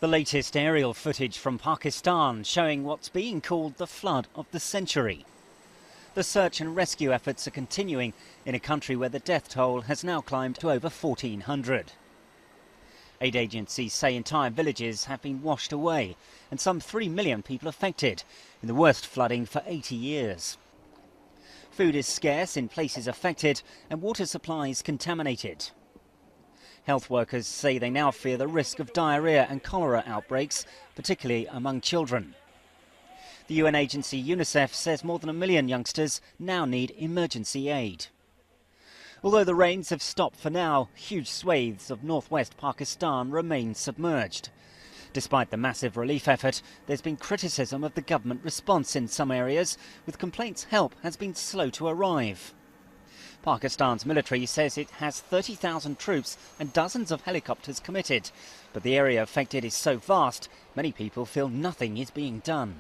The latest aerial footage from Pakistan showing what's being called the flood of the century. The search and rescue efforts are continuing in a country where the death toll has now climbed to over 1,400. Aid agencies say entire villages have been washed away and some 3 million people affected in the worst flooding for 80 years. Food is scarce in places affected and water supplies contaminated. Health workers say they now fear the risk of diarrhoea and cholera outbreaks, particularly among children. The UN agency UNICEF says more than 1 million youngsters now need emergency aid. Although the rains have stopped for now, huge swathes of northwest Pakistan remain submerged. Despite the massive relief effort, there's been criticism of the government response in some areas, with complaints help has been slow to arrive. Pakistan's military says it has 30,000 troops and dozens of helicopters committed, but the area affected is so vast, many people feel nothing is being done.